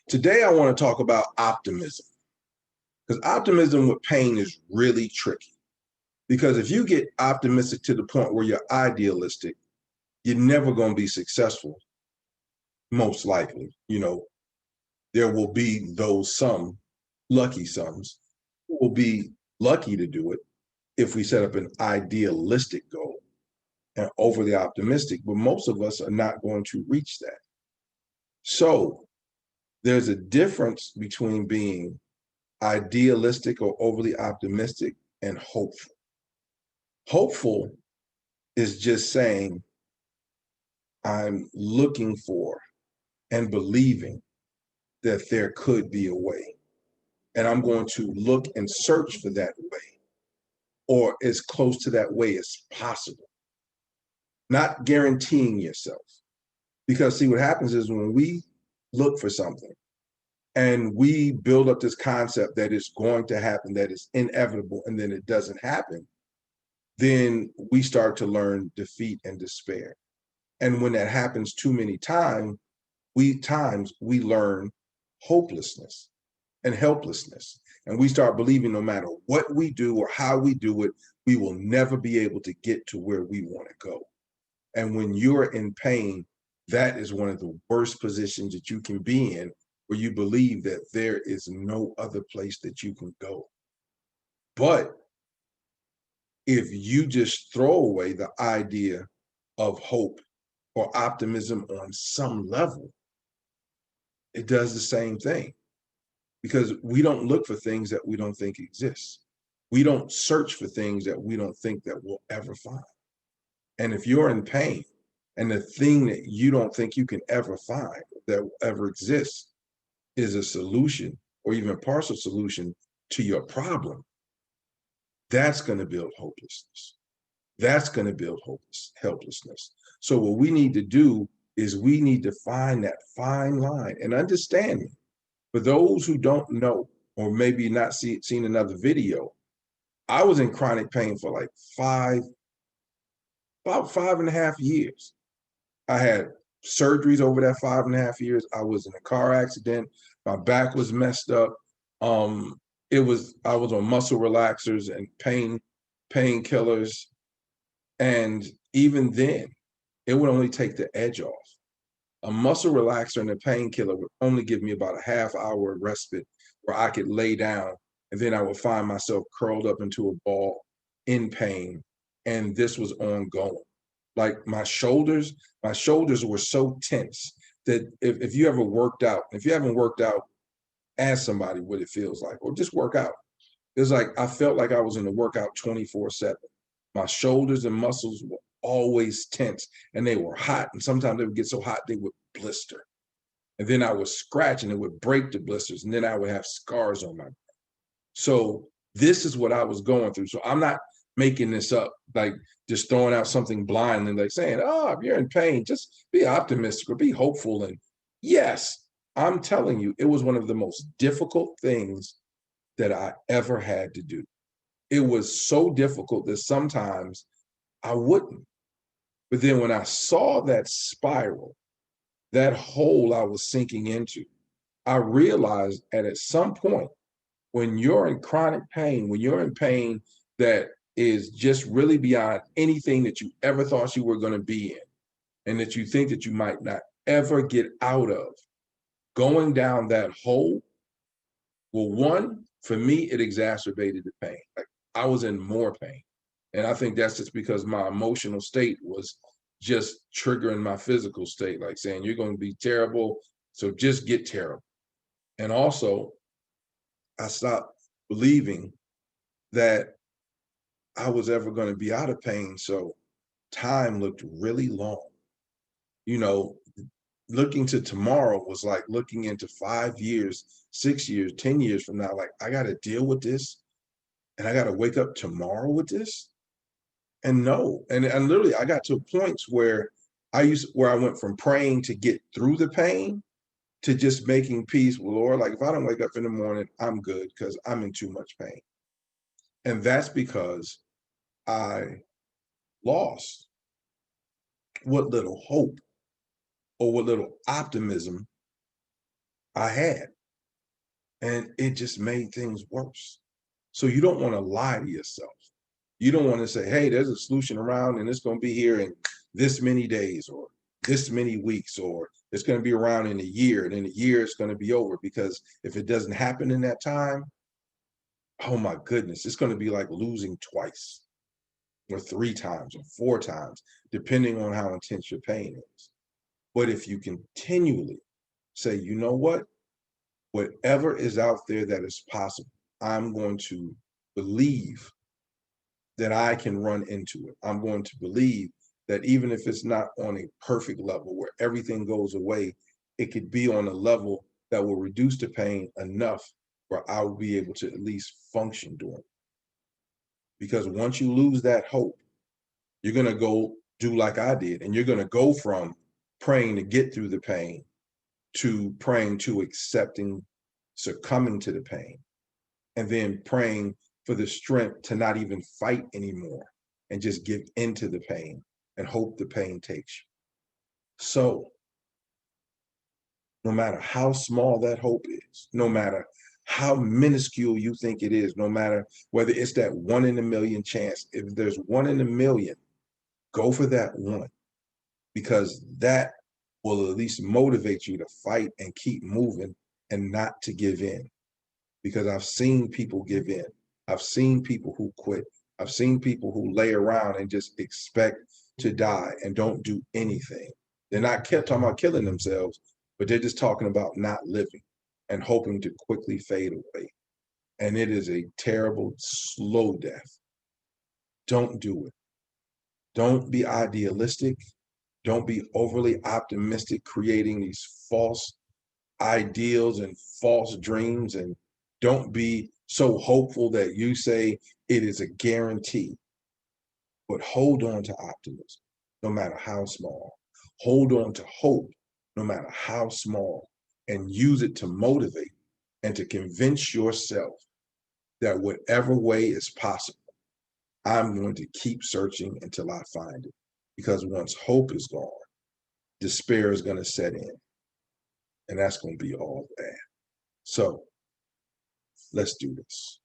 Today, I want to talk about optimism because optimism with pain is really tricky. Because if you get optimistic to the point where you're idealistic, you're never going to be successful, most likely. There will be those some lucky sums who will be lucky to do it if we set up an idealistic goal and overly optimistic, but most of us are not going to reach that. So there's a difference between being idealistic or overly optimistic and hopeful. Hopeful is just saying, I'm looking for and believing that there could be a way. And I'm going to look and search for that way or as close to that way as possible, not guaranteeing yourself. Because see, what happens is when we look for something and we build up this concept that it's going to happen, that is inevitable, and then it doesn't happen, then we start to learn defeat and despair. And when that happens too many times we learn hopelessness and helplessness. And we start believing no matter what we do or how we do it, we will never be able to get to where we want to go. And when you're in pain, that is one of the worst positions that you can be in, where you believe that there is no other place that you can go. But if you just throw away the idea of hope or optimism on some level, it does the same thing, because we don't look for things that we don't think exist. We don't search for things that we don't think that we'll ever find. And if you're in pain and the thing that you don't think you can ever find that will ever exist is a solution or even a partial solution to your problem, that's going to build hopelessness. That's going to build helplessness. So what we need to do is we need to find that fine line and understanding. For those who don't know, or maybe not seen another video, I was in chronic pain for like about 5.5 years. I had surgeries over that 5.5 years. I was in a car accident. My back was messed up. I was on muscle relaxers and painkillers. And even then, it would only take the edge off. A muscle relaxer and a painkiller would only give me about a half-hour respite where I could lay down, and then I would find myself curled up into a ball in pain. And this was ongoing. Like my shoulders were so tense that if you ever worked out, if you haven't worked out, ask somebody what it feels like, or just work out. It's like I felt like I was in a workout 24/7. My shoulders and muscles were always tense, and they were hot. And sometimes they would get so hot they would blister. And then I would scratch and it would break the blisters. And then I would have scars on my back. So this is what I was going through. So I'm not making this up, like just throwing out something blindly, like saying, oh, if you're in pain, just be optimistic or be hopeful. And yes, I'm telling you, it was one of the most difficult things that I ever had to do. It was so difficult that sometimes I wouldn't. But then when I saw that spiral, that hole I was sinking into, I realized at some point, when you're in chronic pain, when you're in pain that is just really beyond anything that you ever thought you were going to be in, and that you think that you might not ever get out of, going down that hole, well, one, for me, it exacerbated the pain. Like I was in more pain. And I think that's just because my emotional state was just triggering my physical state, like saying, you're going to be terrible. So just get terrible. And also, I stopped believing that I was ever going to be out of pain. So time looked really long. You know, looking to tomorrow was like looking into 5 years, 6 years, 10 years from now. Like, I got to deal with this and I got to wake up tomorrow with this. And no, and literally I got to points where I went from praying to get through the pain to just making peace with Lord. Like if I don't wake up in the morning, I'm good because I'm in too much pain. And that's because I lost what little hope or what little optimism I had, and it just made things worse. So you don't want to lie to yourself. You don't want to say, hey, there's a solution around and it's going to be here in this many days or this many weeks, or it's going to be around in a year, and in a year it's going to be over. Because if it doesn't happen in that time, oh my goodness, it's going to be like losing twice or three times or four times, depending on how intense your pain is. But if you continually say, you know what, whatever is out there that is possible, I'm going to believe that I can run into it. I'm going to believe that even if it's not on a perfect level where everything goes away, it could be on a level that will reduce the pain enough where I will be able to at least function during it. Because once you lose that hope, you're going to go do like I did, and you're going to go from praying to get through the pain to praying to accepting, succumbing to the pain, and then praying for the strength to not even fight anymore and just give into the pain and hope the pain takes you. So no matter how small that hope is, no matter how minuscule you think it is, no matter whether it's that 1 in a million chance, if there's 1 in a million, go for that one, because that will at least motivate you to fight and keep moving and not to give in. Because I've seen people give in. I've seen people who quit. I've seen people who lay around and just expect to die and don't do anything. They're not talking about killing themselves, but they're just talking about not living and hoping to quickly fade away. And it is a terrible, slow death. Don't do it. Don't be idealistic. Don't be overly optimistic, creating these false ideals and false dreams, and don't be so hopeful that you say it is a guarantee. But hold on to optimism, no matter how small. Hold on to hope, no matter how small, and use it to motivate and to convince yourself that whatever way is possible, I'm going to keep searching until I find it. Because once hope is gone, despair is going to set in, and that's going to be all bad. So let's do this.